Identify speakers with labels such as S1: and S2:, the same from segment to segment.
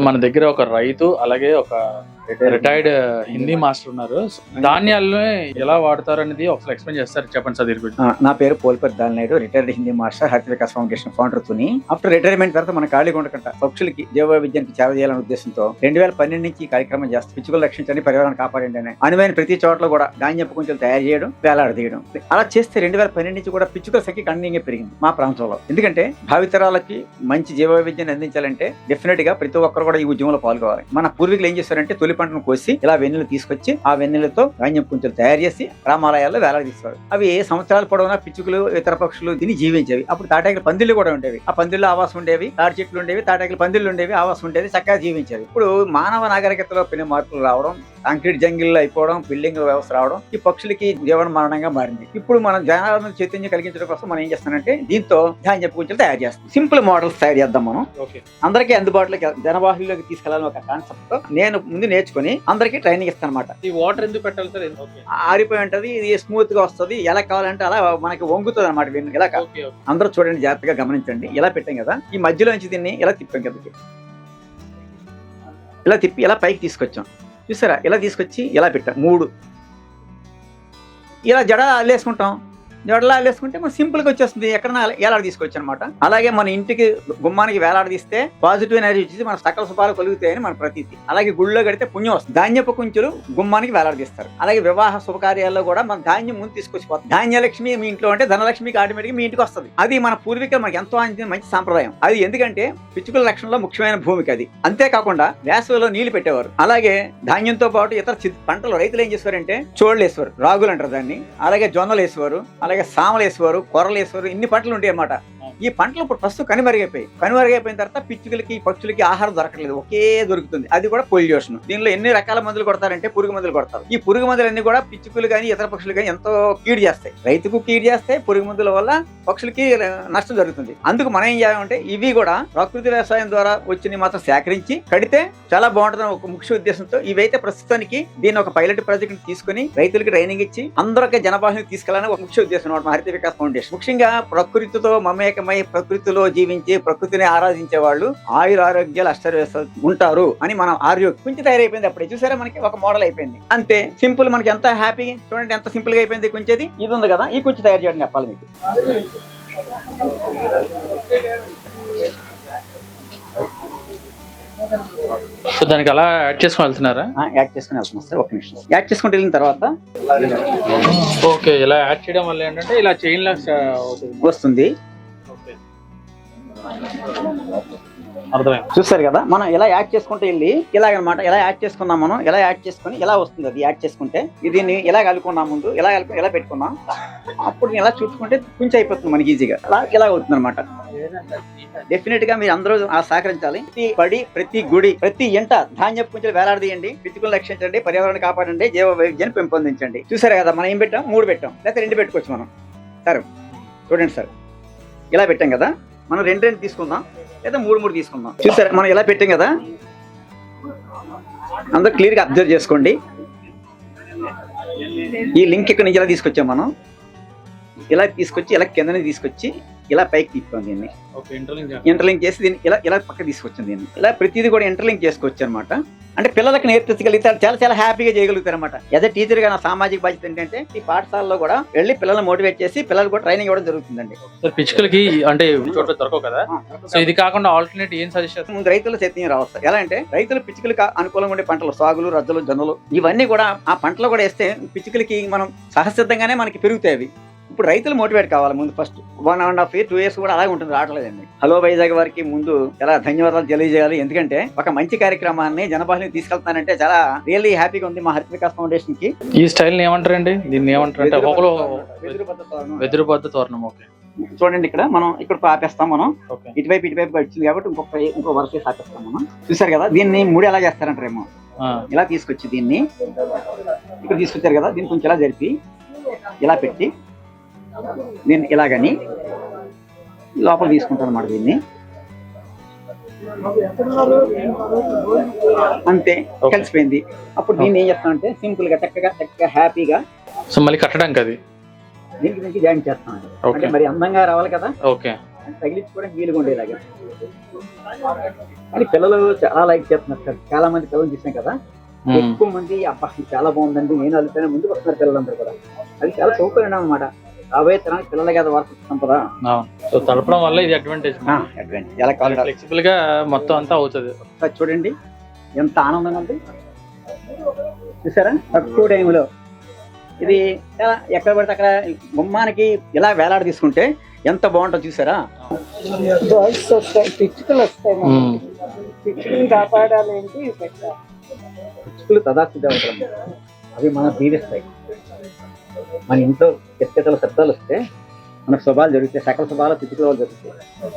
S1: మన దగ్గర ఒక రైతు అలాగే ఒక రిటైర్డ్ హిందీ మాస్టర్ ఉన్నారు. ధాన్యాలను ఎలా వాడతారు అనేది ఒకసారి ఎక్స్ప్లెయిన్ చేస్తారు, చెప్పండి సార్ దీని గురించి.
S2: నా పేరు పోల్పతి దాల్నాయుడు, రిటైర్డ్ హిందీ మాస్టర్, హరిత Vikas foundation founder Tuni. After retirement తర్వాత మన ఖాళీగా ఉండకుండా పక్షులకి జీవ విద్యానికి సేవ చేయాలనే ఉద్దేశంతో 2012 నుంచి ఈ కార్యక్రమం చేస్తాం. పిచ్చుకలు రక్షించండి, పర్యావరణాన్ని కాపాడండి అని అనువైన ప్రతి చోట్ల కూడా ధాన్యపు కుంచెలు తయారు చేయడం, వేలాడదీయడం. అలా చేస్తే 2012 నుంచి కూడా పిచ్చుకల సంఖ్య గణనీయంగా పెరిగింది మా ప్రాంతంలో. ఎందుకంటే భావితరాలకి మంచి జీవ విద్యను అందించాలంటే డెఫినెట్ గా ప్రతి ఒక్కరు కూడా ఈ ఉద్యమంలో పాల్గొవాలి. మన పూర్వీకులు ఏం చేస్తారంటే తొలి పంటను కోసి ఇలా వెన్నెలు తీసుకొచ్చి ఆ వెన్నెలతో ధాన్యం కుంచెలు తయారు చేసి రామాలయాల్లో వేలాడదీస్తారు. అవి సంవత్సరాల పొడవునా పిచ్చుకలు ఇతర పక్షులు తిని జీవించేవి. అప్పుడు తాటాకుల పందిళ్లు కూడా ఉండేవి. ఆ పందిల్లో ఆవాసం ఉండేవి, తాటి చెట్లు ఉండేవి, తాటాకుల పందిళ్లు ఉండేవి, ఆవాసం ఉండేది, చక్కగా జీవించేవి. ఇప్పుడు మానవ నాగరికతలో పెను మార్పులు రావడం, కాంక్రీట్ జంగిల్ అయిపోవడం, బిల్డింగ్ వ్యవస్థ రావడం ఈ పక్షులకి జీవన మరణంగా మారింది. ఇప్పుడు మనం జనాలను చైతన్యం కలిగించడం కోసం మనం ఏం చేస్తానంటే దీంతో ధాన్యపు కుంచెలు తయారు చేస్తాం. సింపుల్ మోడల్స్ తయారు చేద్దాం మనం, అందరికీ అందుబాటులోకి జనబాహుల్లోకి తీసుకెళ్లాలని ఒక కాన్సెప్ట్ తో నేను ముందు నేర్చుకుని అందరికీ ట్రైనింగ్ ఇస్తాను అనమాట.
S1: ఈ వాటర్ ఎందుకు పెట్టాలి సార్?
S2: ఆరిపోయి ఉంటది, ఇది స్మూత్ గా వస్తుంది, ఎలా కావాలంటే అలా మనకి వంగుతుంది అనమాట. ఇలా అందరూ చూడండి, జాగ్రత్తగా గమనించండి. ఇలా పెట్టాం కదా, ఈ మధ్యలో నుంచి దీన్ని ఇలా తిప్పాం కదా, ఇలా తిప్పి ఇలా పైకి తీసుకొచ్చాం. చూసారా, ఇలా తీసుకొచ్చి ఇలా పెట్టాం. 3 ఇలా జడ అల్లేసుకుంటాం. జడలా అల్లేసుకుంటే మనం సింపుల్ గా వచ్చేస్తుంది, ఎక్కడన్నా వేలాడ తీసుకొచ్చి అనమాట. అలాగే మన ఇంటికి గుమ్మానికి వేలాడదీస్తే పాజిటివ్ ఎనర్జీ వచ్చేసి మన సకల శుభాలు కలుగుతాయని మన ప్రతీతి. అలాగే గుళ్ళో కడితే పుణ్యం వస్తుంది. ధాన్యపు కుంచెలు గుమ్మానికి వేలాడదీస్తారు. అలాగే వివాహ శుభకార్యాల్లో కూడా మన ధాన్యం ముందు తీసుకొచ్చిపోతుంది. ధాన్యలక్ష్మి మీ ఇంట్లో అంటే ధనలక్ష్మికి ఆటోమేటిక్ మీ ఇంటికి వస్తుంది. అది మన పూర్వీకులు మనకి ఎంతో మంచి సాంప్రదాయం. అది ఎందుకంటే పిచ్చుకల రక్షణలో ముఖ్యమైన భూమికి అది. అంతేకాకుండా వేసవిలో నీళ్లు పెట్టేవారు. అలాగే ధాన్యంతో పాటు ఇతర పంటలు రైతులు ఏం చేసేవారంటే చోళ్ళు వేసేవారు, రాగులు అంటారు దాన్ని. అలాగే జొన్నలు వేసేవారు, అలాగే సామలు వేసేవారు, కొర్రలు వేసేవారు. ఇన్ని పంటలు ఉంటాయి అన్నమాట. ఈ పంటలు ఇప్పుడు ప్రస్తుతం కనుమరుగైపోయిన తర్వాత పిచ్చుకలకి పక్షులకి ఆహారం దొరకట్లేదు, ఒకే దొరుకుతుంది. అది కూడా పొల్యూషన్. దీనిలో ఎన్ని రకాల మందులు కొడతారంటే పురుగు మందులు కొడతారు. ఈ పురుగు మందులన్నీ కూడా పిచ్చుకలు కానీ ఇతర పక్షులు కానీ ఎంతో కీడు చేస్తాయి. రైతుకు కీడు చేస్తాయి, పురుగు మందుల వల్ల పక్షులకి నష్టం జరుగుతుంది. అందుకు మనం ఏం చేయాలంటే ఇవి కూడా ప్రకృతి వ్యవసాయం ద్వారా వచ్చిన మాత్రం సేకరించి కడితే చాలా బాగుంటుందని ఒక ముఖ్య ఉద్దేశంతో ఇవైతే ప్రస్తుతానికి దీన్ని ఒక పైలట్ ప్రాజెక్ట్ తీసుకుని రైతులకి ట్రైనింగ్ ఇచ్చి అందరికీ జనబాహుని తీసుకెళ్లాలని ఒక ముఖ్య ఉద్దేశం అన్నమాట హరిత వికాస్ ఫౌండేషన్. ముఖ్యంగా ప్రకృతితో మమేకమై ప్రకృతిలో జీవించి ప్రకృతిని ఆరాధించే వాళ్ళు ఆయురారోగ్యాలు అష్టర్వేశాలు ఉంటారు అని మనం కొంచెం తయారైపోయింది. అప్పుడే చూసారా, మనకి ఒక మోడల్ అయిపోయింది. అంతే సింపుల్. మనకి ఎంత హ్యాపీ చూడండి, ఎంత సింపుల్ గా అయిపోయింది. కొంచెది ఇది ఉంది కదా, ఈ కొంచెం తయారు చేయడం చెప్పాలి మీకు.
S1: సో దానికి అలా యాడ్ చేసుకుని వెళ్తున్నారా?
S2: యాడ్ చేసుకుని వెళ్తున్నాం సార్. ఒక నిమిషం యాడ్ చేసుకుంటూ వెళ్ళిన తర్వాత
S1: ఓకే, ఇలా యాడ్ చేయడం వల్ల ఏంటంటే ఇలా చైన్ లా
S2: వస్తుంది.
S1: అర్థమైంది.
S2: చూస్తారు కదా, మనం ఇలా యాడ్ చేసుకుంటే వెళ్ళి ఇలాగనమాట. ఇలా యాడ్ చేసుకున్నాం మనం, ఇలా యాడ్ చేసుకుని ఇలా వస్తుంది. అది యాడ్ చేసుకుంటే దీన్ని ఇలా కలుపుకున్నాం, ముందు ఇలా కలుపుకొని ఇలా పెట్టుకున్నాం. అప్పుడు ఇలా చుట్టుకుంటే కొంచెం అయిపోతుంది మనకి ఈజీగా. ఇలా అవుతుంది అనమాట. డెఫినెట్ గా మీరు అందరూ సహకరించాలి. ప్రతి పడి, ప్రతి గుడి, ప్రతి ఇంట ధాన్యపు కుంచెలు వేలాడదీయండి. పిచ్చుకలు రక్షించండి, పర్యావరణాన్ని కాపాడండి, జీవ వైవిధ్యాన్ని పెంపొందించండి. చూసారు కదా, మనం ఏం పెట్టాం? 3 పెట్టాం, లేకపోతే 2 పెట్టుకోవచ్చు మనం. సార్ చూడండి సార్, ఇలా పెట్టాం కదా, మనం 2 తీసుకుందాం, లేదా 3 తీసుకుందాం. చూసారా, మనం ఇలా పెట్టాం కదా, అందరూ క్లియర్ గా అబ్జర్వ్ చేసుకోండి. ఈ లింక్ ఇక్కడ నుంచి ఇలా తీసుకొచ్చాం మనం. ఇలా తీసుకొచ్చి ఇలా కిందనే తీసుకొచ్చి ఇలా పైకి తిప్పాం దీన్ని. ఇంటర్లింక్ చేసి దీన్ని ఇలా పక్క తీసుకొచ్చాం. దీన్ని ఇలా ప్రతిదీ కూడా ఇంటర్లింక్ చేసుకోవచ్చు అనమాట. అంటే పిల్లలకు నేర్పించగలుగుతారు, చాలా హ్యాపీగా చేయగలుగుతారు అనమాట. యాజ్ ఎ టీచర్ గా నా సామాజిక బాధ్యత ఏంటంటే ఈ పాఠశాలలో కూడా వెళ్ళి పిల్లల్ని మోటివేట్ చేసి పిల్లలు కూడా ట్రైనింగ్ ఇవ్వడం జరుగుతుందండి.
S1: పిచ్చుకలకి అంటే చోట్ల దొరకవు కదా, సో ఇది కాకుండా ఆల్టర్నేట్ ఏం సజెస్ట్?
S2: ముందు రైతులు చైతన్యం రావచ్చు. ఎలా అంటే రైతులు పిచ్చుకలకు అనుకూలంగా ఉండే పంటలు, సాగులు, రజ్జలు, జొన్నలు ఇవన్నీ కూడా ఆ పంటలు కూడా వేస్తే పిచ్చుకలకి మనం సహసిద్ధంగానే మనకి పెరుగుతాయి అవి. ఇప్పుడు రైతులు మోటివేట్ కావాలి ముందు. ఫస్ట్ 1.5 years 2 years కూడా అలాగే ఉంటుంది, రావట్లేదండి. హలో వైజాగ్ వారికి ముందు చాలా ధన్యవాదాలు తెలియజేయాలి. ఎందుకంటే ఒక మంచి కార్యక్రమాన్ని జనబాహుని తీసుకెళ్తానంటే చాలా రియల్లీ హ్యాపీగా ఉంది మా హరిత వికాస్ ఫౌండేషన్ కి.
S1: ఈ స్టైల్ ఏమంటారండి? దీన్ని ఏమంటారంటే వెదురుబద్ద తోరణం. ఓకే,
S2: చూడండి ఇక్కడ మనం ఇక్కడ ఆపేస్తాం. మనం ఇటువైపు వచ్చింది కాబట్టి ఇంకో వరుస ఆపేస్తాం మనం. చూసారు కదా, దీన్ని 3 ఎలా చేస్తారంటారేమో. ఇలా తీసుకొచ్చి దీన్ని ఇక్కడ తీసుకొచ్చారు కదా, దీన్ని కొంచెం ఇలా జరిపి ఇలా పెట్టి నేను ఇలాగని లోపల తీసుకుంటాను అన్నమాట. దీన్ని అంతే కలిసిపోయింది. అప్పుడు దీన్ని ఏం చేస్తానంటే సింపుల్ గా చక్కగా హ్యాపీగా
S1: సో మళ్ళీ కట్టడానికి అది
S2: దీనికి జాయిన్ చేస్తాను. అంటే మరి అందంగా రావాలి కదా.
S1: ఓకే.
S2: తగిలించుకోవడానికి వీలుగా ఉండేలాగా. కానీ పిల్లలు చాలా లైక్ చేస్తున్నారు సార్. చాలా మంది పిల్లలు చూసాం కదా, ఎక్కువ మంది అబ్బా ఇది చాలా బాగుందండి నేను అల్లుతానే ముందుకు వస్తున్నారు పిల్లలందరూ కూడా. అది చాలా సౌకర్యం అన్నమాట. రాబోయే తరానికి పిల్లలు కదా వారసత్వ సంపద.
S1: సో తడపడం వల్ల ఇది అడ్వాంటేజ్.
S2: ఎలా కావాలి
S1: ఫ్లెక్సిబుల్ గా మొత్తం అంతా అవుతుంది.
S2: చూడండి ఎంత ఆనందంగా ఉంది చూసారా. తక్కువ టైంలో ఇది ఎక్కడ పడితే అక్కడ గుమ్మానికి ఇలా వేలాడ తీసుకుంటే ఎంత బాగుంటుందో చూసారా. పిచ్చుకలు వస్తాయి, పిచ్చుకలు కాపాడాలి ఏంటి, పిచ్చుకలు తదాస్తు దేవతలు అవి మనం దీవిస్తాయి. మన ఇంట్లో కిటకిటల శబ్దాలు వస్తే మనకు శుభాలు జరుగుతాయి, సకల శుభాలు పిచ్చుకలు జరుగుతాయి.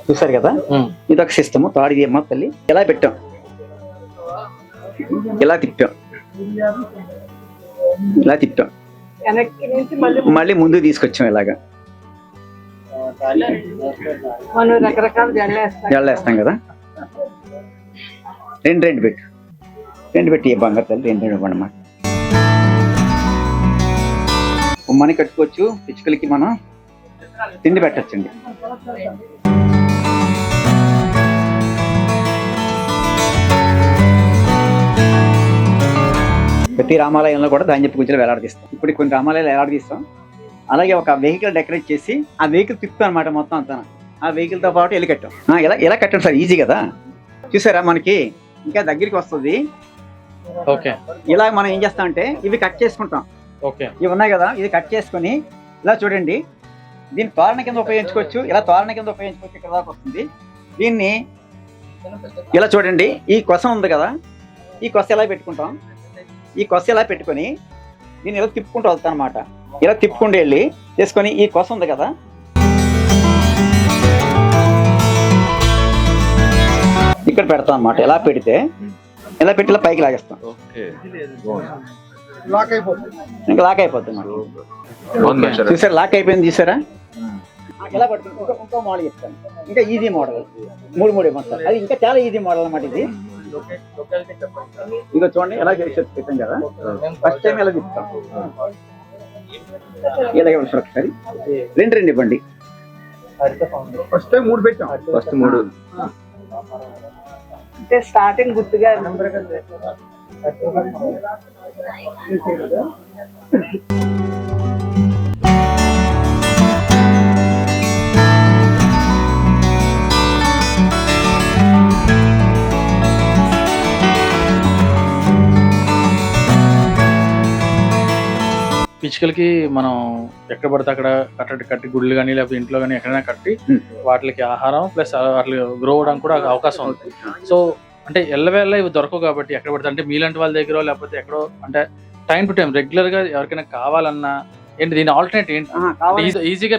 S2: చూసారు కదా, ఇదొక సిస్టమ్. తాడు ఇది అమ్మ తల్లి ఇలా పెట్టాం, ఇలా తిప్పాం, ఇలా తిప్పాం, మళ్ళీ ముందు తీసుకొచ్చాం. ఇలాగా
S3: మనం రకరకాల
S2: జల్లేస్తాం కదా. రెండు పెట్టి ఏ బంగారు తల్లి రెండు ఇవ్వండి అన్నమాట. ఉమ్మని కట్టుకోవచ్చు, పిచ్చుకలకి మనం తిండి పెట్టచ్చండి. ప్రతి రామాలయంలో కూడా ధాన్యపు గుంజలు వేలాడదీస్తాం. ఇప్పుడు కొన్ని రామాలయాలు వేలాడదీస్తాం. అలాగే ఒక వెహికల్ డెకరేట్ చేసి ఆ వెహికల్ తిప్పుతాం అనమాట మొత్తం అంతా. ఆ వెహికల్తో పాటు వెళ్ళి కట్టాం. ఇలా కట్టండి సార్, ఈజీ కదా. చూసారా మనకి ఇంకా దగ్గరికి వస్తుంది.
S1: ఓకే,
S2: ఇలా మనం ఏం చేస్తామంటే ఇవి కట్ చేసుకుంటాం.
S1: ఓకే,
S2: ఇవి ఉన్నాయి కదా, ఇది కట్ చేసుకుని ఇలా చూడండి. దీన్ని తోరణ కింద ఉపయోగించుకోవచ్చు, ఇలా తోరణ కింద ఉపయోగించుకోవచ్చు. ఇక్కడ దాకా వస్తుంది. దీన్ని ఇలా చూడండి, ఈ కొస ఉంది కదా, ఈ కొస ఇలా పెట్టుకుంటాం. ఈ కొస ఇలా పెట్టుకొని దీన్ని ఇలా తిప్పుకుంటూ వెళ్తాం అనమాట. ఇలా తిప్పుకుంటూ వెళ్ళి చేసుకొని ఈ కొస ఉంది కదా, ఇక్కడ పెడతాం అనమాట. ఇలా పెడితే ఇలా పెట్టి ఇలా పైకి లాగేస్తాం. ఇంకా లాక్ అయిపోతుంది అన్నమాట. చూసారా లాక్ అయిపోయింది చూసారా. ఇలా పడుతుంది. ఇంకో మోడల్ చెప్తాను, ఇంకా ఈజీ మోడల్. మూడు ఇవ్వండి. అది ఇంకా చాలా ఈజీ మోడల్ అన్నమాట. ఇది ఇక చూడండి ఎలా చెప్పాం కదా, ఫస్ట్ టైం ఎలా చెప్తాం. ఇలాగే ఉంటారు ఒకసారి రెండు ఇవ్వండి. ఫస్ట్ టైం 3 పెట్టాం. ఫస్ట్ 3
S3: అంటే స్టార్టింగ్ గుర్తుగా
S1: పిచ్చుకలకి మనం ఎక్కడ పడితే అక్కడ కట్టి గుడ్లు కానీ లేకపోతే ఇంట్లో కానీ ఎక్కడైనా కట్టి వాటికి ఆహారం ప్లస్ వాటి గ్రో అవడానికి కూడా అవకాశం ఉంది. సో అంటే ఎల్లవేళ ఇవి దొరకవు కాబట్టి ఎక్కడ పడితే అంటే మీలాంటి వాళ్ళ దగ్గర లేకపోతే ఎక్కడో అంటే టైం టు టైం రెగ్యులర్ గా ఎవరికైనా కావాలన్నా ఏంటి దీని ఆల్టర్నేట్ ఏంటి ఈజీగా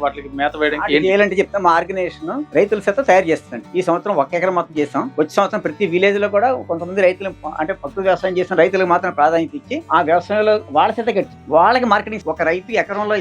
S1: వాటికి మేత వేయడానికి
S2: ఏంటంటే చెప్తాం. మా ఆర్గనైజేషన్ రైతుల చేత తయారు చేస్తుంది. ఈ సంవత్సరం 1 ఎకరం మొత్తం చేస్తాం. వచ్చే సంవత్సరం ప్రతి విలేజ్ లో కూడా కొంతమంది రైతులు అంటే ప్రకృతి వ్యవసాయం చేసిన రైతులకు మాత్రం ప్రాధాన్యత ఇచ్చి ఆ వ్యవసాయంలో వాళ్ళ చేత గట్టి వాళ్ళకి మార్కెటింగ్. ఒక రైతు ఎకరంలో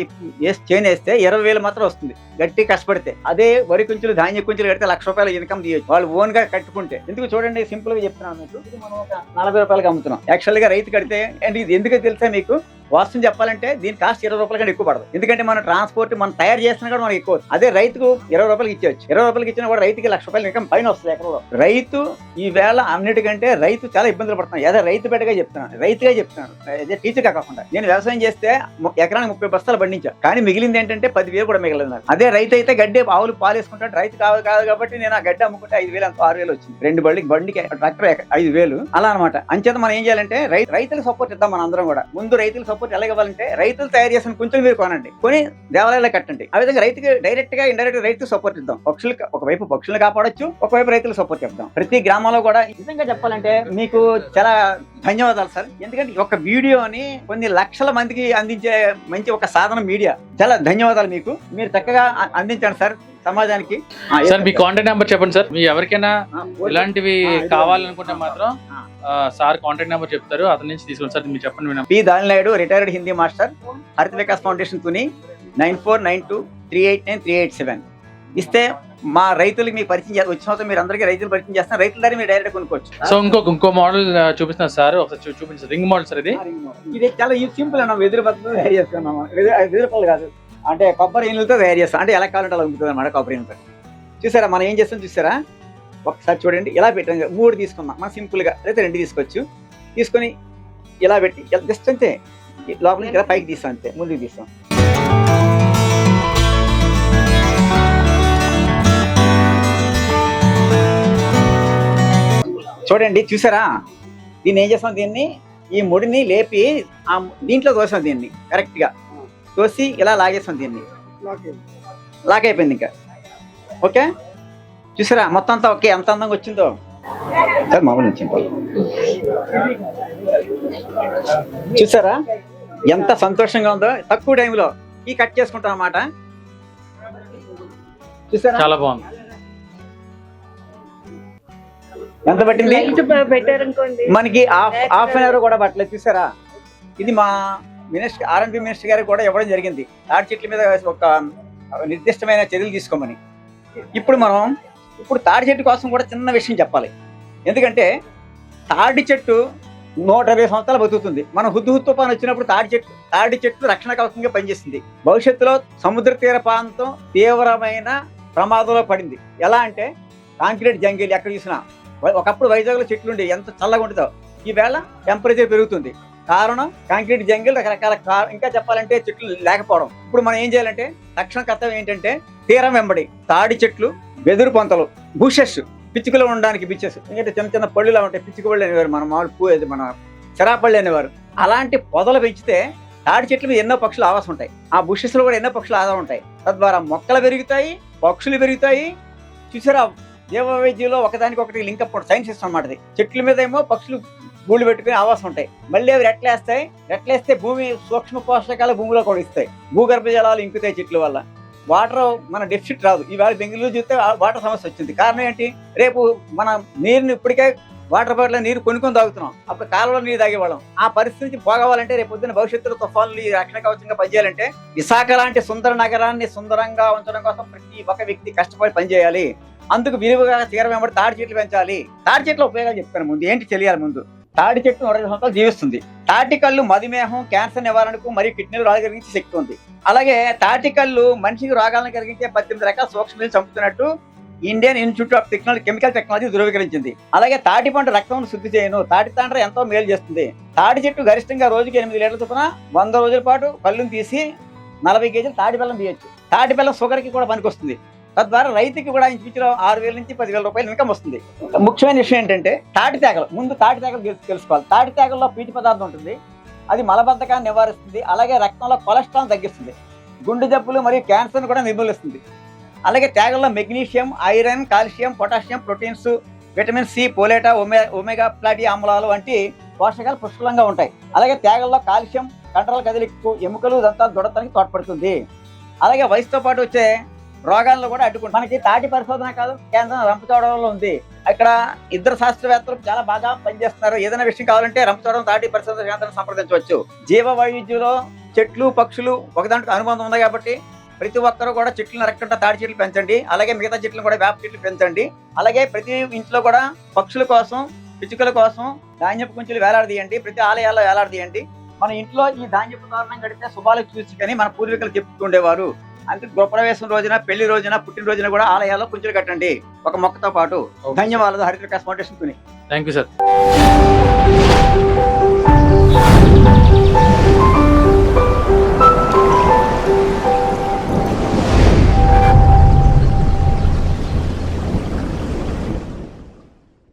S2: చేను వేస్తే 20,000 మాత్రం వస్తుంది గట్టి కష్టపడితే. అదే వరి కుంచులు ధాన్య కుంచులు కడితే ₹1,00,000 ఇన్కమ్ తీయచ్చు వాళ్ళు ఓన్ గా కట్టుకుంటే. ఎందుకు చూడండి సింపుల్ గా చెప్తున్నాను మీకు. ఇది మనం ఒక ₹40 అమ్ముతున్నాం. యాక్చువల్ గా రైతు కడితే అంటే ఇది ఎందుకు తెలుసా మీకు, వాస్తవం చెప్పాలంటే దీని కాస్ట్ ₹20 కంటే ఎక్కువ పడదు. ఎందుకంటే మనం ట్రాన్స్పోర్ట్ మనం తయారు చేస్తున్నా కూడా మనకి ఎక్కువ. అదే రైతుకు ₹20 ఇచ్చేవచ్చు. ₹20 ఇచ్చినా కూడా రైతుకి ₹1,00,000 ఇన్కమ్ పైన వస్తుంది ఎకరంలో. రైతు ఈ వేళ అన్నిటికంటే రైతు చాలా ఇబ్బందులు పడుతున్నాడు. అదే రైతు బిడ్డగా చెప్తున్నాను, రైతుగా చెప్తున్నాను, అదే టీచర్ కాకుండా. నేను వ్యవసాయం చేస్తే ఎకరానికి 30 బస్తాలు పండించా, కానీ మిగిలింది ఏంటంటే 10,000 కూడా మిగిలింది. అదే రైతు అయితే గడ్డి ఆవులు పాలేసుకుంటాడు. రైతు కాదు కాబట్టి నేను ఆ గడ్డి అమ్ముకుంటే 5,000 అంత 6,000 వచ్చింది. 2 బండికి ట్రాక్టర్ 5,000 అలా అనమాట. అంచేత మనం ఏం చేయాలంటే రైతులకు సపోర్ట్ ఇద్దాం. మన అందరం కూడా ముందు రైతులకు సపోర్ట్ ఎలా ఇవ్వాలంటే రైతులు తయారు చేసిన కొంచెం మీరు కొనండి, కొని దేవాలయాల్లో కట్టండి. ఆ విధంగా రైతుకి డైరెక్ట్ గా ఇండైరెక్ట్ రైతుకు సపోర్ట్ ఇద్దాం. ఒకవైపు పక్షులను కాపాడొచ్చు, ఒకవైపు రైతులకు సపోర్ట్ ఇద్దాం. ప్రతి గ్రామంలో కూడా నిజంగా చెప్పాలంటే మీకు చాలా ధన్యవాదాలు సార్. ఎందుకంటే ఒక వీడియోని కొన్ని లక్షల మందికి అందించే మంచి ఒక సాధన మీడియా. చాలా ధన్యవాదాలు మీకు. మీరు చక్కగా అందించండి సార్ సమాజానికి.
S1: సార్ మీ కాంటాక్ట్ నెంబర్ చెప్పండి సార్. మీ ఎవరికైనా ఇలాంటివి కావాలనుకుంటే మాత్రం సార్ కాంటాక్ట్ నెంబర్ చెప్తారు, అతని నుంచి తీసుకోండి సార్. మీరు చెప్పండి.
S2: పి దానినాయుడు, రిటైర్డ్ హిందీ మాస్టర్, హరిత వికాస్ ఫౌండేషన్ తుని 9492389387 ఇస్తే మా రైతులకు మీకు పరిచయం చేస్తారు. వచ్చిన సంవత్సరం మీరు అందరికీ రైతులు పరిచయం చేస్తారు. రైతుల ద్వారా మీరు డైరెక్ట్ కొనుక్కోవచ్చు.
S1: సో ఇంకో మోడల్ చూపిస్తున్నారు సార్, ఒకసారి చూపించారు. Ring model sir. ఇది
S2: చాలా సింపుల్ అన్న. వెదురు పద్ధతులు తయారు చేస్తున్నాము. వెదురు పళ్ళు కాదు, అంటే కొబ్బరి ఈనులతో తయారు చేస్తాం, అంటే ఎలా కావాలంటే అలా ఉంటుంది అనమాట కొబ్బరి ఈనులతో. చూసారా మనం ఏం చేస్తాం చూసారా, ఒకసారి చూడండి ఇలా పెట్టాం, 3 తీసుకుందాం మనం సింపుల్గా, లేదా 2 తీసుకోవచ్చు. తీసుకొని ఇలా పెట్టి జస్ట్ అంతే లోపల నుంచి ఇలా పైకి తీస్తాం, అంతే ముందుకు తీస్తాం. చూడండి చూసారా, దీన్ని ఏం చేస్తాం, దీన్ని ఈ ముడిని లేపి ఆ దీంట్లో తోసాం, దీన్ని కరెక్ట్గా తోసి ఇలా లాగేస్తాం, దీన్ని లాక్ అయిపోయింది ఇంకా. ఓకే చూసారా మొత్తం అంతా ఓకే, ఎంత అందంగా వచ్చిందో. మామూలు వచ్చింది చూసారా, ఎంత సంతోషంగా ఉందో. తక్కువ టైంలో ఈ కట్ చేసుకుంటాం అన్నమాట. చూసారా
S1: చాలా బాగుంది.
S2: ఎంత పట్టింది
S3: పెట్టారనుకోండి
S2: మనకి, హాఫ్ అన్ అవర్ కూడా పట్టలేదు. చూసారా ఇది మా మినిస్టర్ R&B మినిస్టర్ గారికి కూడా ఇవ్వడం జరిగింది, తాటి చెట్ల మీద ఒక నిర్దిష్టమైన చర్యలు తీసుకోమని. ఇప్పుడు తాడి చెట్టు కోసం కూడా చిన్న విషయం చెప్పాలి. ఎందుకంటే తాడి చెట్టు 120 సంవత్సరాలు బతుకుతుంది. మనం హుద్దు తుఫాను వచ్చినప్పుడు తాడి చెట్టు రక్షణ కవచంగా పనిచేస్తుంది. భవిష్యత్తులో సముద్ర తీర ప్రాంతం తీవ్రమైన ప్రమాదంలో పడింది. ఎలా అంటే కాంక్రీట్ జంగిల్ ఎక్కడ చూసినా. ఒకప్పుడు వైజాగ్లో చెట్లు ఉండే ఎంత చల్లగా ఉంటుందో, ఈవేళ టెంపరేచర్ పెరుగుతుంది. కారణం కాంక్రీట్ జంగిల్, రకరకాల ఇంకా చెప్పాలంటే చెట్లు లేకపోవడం. ఇప్పుడు మనం ఏం చేయాలంటే తక్షణ కర్తవ్యం ఏంటంటే తీరం వెంబడి తాడి చెట్లు, వెదురు పొంతలు, బుషెస్, పిచ్చుకలు ఉండడానికి బిచ్చెస్, ఎందుకంటే చిన్న చిన్న పళ్ళులా ఉంటాయి, పిచ్చుక పళ్ళు అనేవారు మన మామూలు మన చెరాపళ్ళు అనేవారు. అలాంటి పొదలు పెంచితే తాడి చెట్ల మీద ఎన్నో పక్షులు ఆవాసం ఉంటాయి, ఆ బుషెస్ లో కూడా ఎన్నో పక్షులు ఆదా ఉంటాయి. తద్వారా మొక్కలు పెరుగుతాయి, పక్షులు పెరుగుతాయి. చూసారా జీవవైద్యంలో ఒకదానికొకటి లింక్ అప్ సైన్స్ సిస్టమ్ అన్నమాట. చెట్ల మీద ఏమో పక్షులు గూళ్ళు పెట్టుకుని ఆవాసం ఉంటాయి, మళ్ళీ అవి రెట్లేస్తే భూమి సూక్ష్మ పోషకాలు భూమిలో కూడా ఇస్తాయి, భూగర్భ జలాలు ఇంకుతాయి చెట్ల వల్ల. వాటర్ మన డెఫిసిట్ రాదు. ఈవేళ బెంగళూరు చూస్తే వాటర్ సమస్య వచ్చింది. కారణం ఏంటి, రేపు మన నీరుని ఇప్పటికే వాటర్ బాటిల్ నీరు కొనుక్కొని తాగుతున్నాం, అప్పుడు కాలంలో నీరు తాగేవాళ్ళం. ఆ పరిస్థితి నుంచి పోగవాలంటే రేపు పొద్దున్న భవిష్యత్తులో తుఫాన్లు రక్షణ కవచంగా పనిచేయాలంటే విశాఖ లాంటి సుందర నగరాన్ని సుందరంగా ఉంచడం కోసం ప్రతి ఒక్క వ్యక్తి కష్టపడి పనిచేయాలి. అందుకు విలువగా తీరం వెంబడి తాడి చెట్లు పెంచాలి. తాడి చెట్ల ఉపయోగాలు చెప్తాను ముందు, ఏంటి తెలియాలి ముందు. తాడి చెట్టు 120 సంవత్సరాలు జీవిస్తుంది. తాటి కళ్ళు మధుమేహం, క్యాన్సర్ నివారణకు మరియు కిడ్నీలు రాళ్ళు కలిగించే శక్తి ఉంది. అలాగే తాటి కళ్ళు మనిషికి రోగాలను కలిగించే 18 రకాల సూక్ష్మజీవులు చంపుతున్నట్టు Indian Institute of Chemical Technology ధృవీకరించింది. అలాగే తాటి పంట రక్తం శుద్ధి చేయను, తాటి తాండ్ర ఎంతో మేలు చేస్తుంది. తాటి చెట్టు గరిష్టంగా రోజుకి 8 లీటర్ల చొప్పున 100 రోజుల పాటు కళ్ళును తీసి 40 కేజీలు తాటి బెల్లం తీయచ్చు. తాటి బెల్లం షుగర్కి కూడా పనికొస్తుంది. తద్వారా రైతుకి కూడా ఇంచుమించులో 6,000 నుంచి 10,000 రూపాయలు ఇన్కమ్ వస్తుంది. ముఖ్యమైన విషయం ఏంటంటే తాటి తేగలు, ముందు తాటి తేగలు తెలుసుకోవాలి. తాటి తేగల్లో పీచు పదార్థం ఉంటుంది, అది మలబద్ధకాన్ని నివారిస్తుంది. అలాగే రక్తంలో కొలెస్ట్రాల్ తగ్గిస్తుంది, గుండె జబ్బులు మరియు క్యాన్సర్ను కూడా నిర్మూలిస్తుంది. అలాగే తేగల్లో magnesium, iron, calcium, potassium, proteins, vitamin C, పోలేటా, ఒమేగా ఫ్లాటీ ఆమ్లాలు వంటి పోషకాలు పుష్కలంగా ఉంటాయి. అలాగే తేగల్లో కాల్షియం కండరాల కదిలికకు, ఎముకలు, దంతాలు దృఢత్వానికి తోడ్పడుతుంది. అలాగే వయసుతో పాటు వచ్చే రోగాల్లో కూడా అడ్డుకుంటుంది. మనకి తాటి పరిశోధన కేంద్రం రంపచోడవరంలో ఉంది. ఇక్కడ 2 శాస్త్రవేత్తలు చాలా బాగా పనిచేస్తున్నారు. ఏదైనా విషయం కావాలంటే రంపచోడవరం తాటి పరిశోధన కేంద్రం సంప్రదించవచ్చు. జీవ వైవిధ్యంలో చెట్లు, పక్షులు ఒకదాంట్లో అనుబంధం ఉంది కాబట్టి ప్రతి ఒక్కరూ కూడా చెట్లు నరకకుండా తాటి చెట్లు పెంచండి. అలాగే మిగతా చెట్లు కూడా వేప చెట్లు పెంచండి. అలాగే ప్రతి ఇంట్లో కూడా పక్షుల కోసం, పిచ్చుకల కోసం ధాన్యపు కుంచెలు వేలాడదీయండి, ప్రతి ఆలయాల్లో వేలాడదీయండి. మన ఇంట్లో ఈ ధాన్యపు తోరణం కడితే శుభాలు చూసి మన పూర్వీకులు చెప్పుకుండేవారు. అంటే గృహప్రవేశం రోజున, పెళ్లి రోజున, పుట్టినరోజున కూడా ఆలయాల్లో కుంచెలు కట్టండి ఒక మొక్కతో పాటు. ధన్యవాదాలు హరిత Vikas foundation.
S1: Thank you sir.